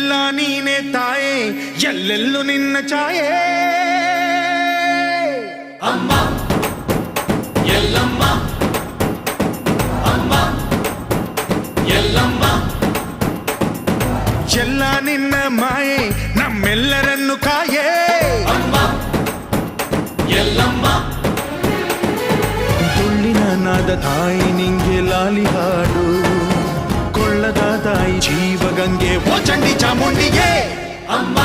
ಎಲ್ಲ ನೀನೆ ತಾಯೇ ಎಲ್ಲೆಲ್ಲೂ ನಿನ್ನ ಛಾಯೆ ಅಮ್ಮ ಎಲ್ಲಮ್ಮ ಅಮ್ಮ ಎಲ್ಲಮ್ಮ ಎಲ್ಲ ನಿನ್ನ ಮಾಯೆ ನಮ್ಮೆಲ್ಲರನ್ನು ಕಾಯೇ ಅಮ್ಮ ಎಲ್ಲಮ್ಮ ತುಳ್ಳಿನ ನಾದ ತಾಯಿ ನಿಂಗೆ ಲಾಲಿ ಹಾಡು ಕೊಳ್ಳದ ತಾಯಿ ಜೀವಗಂಗೆ ಓ ಚಂಡಿ ಚಾಮುಂಡಿಗೆ ಅಮ್ಮ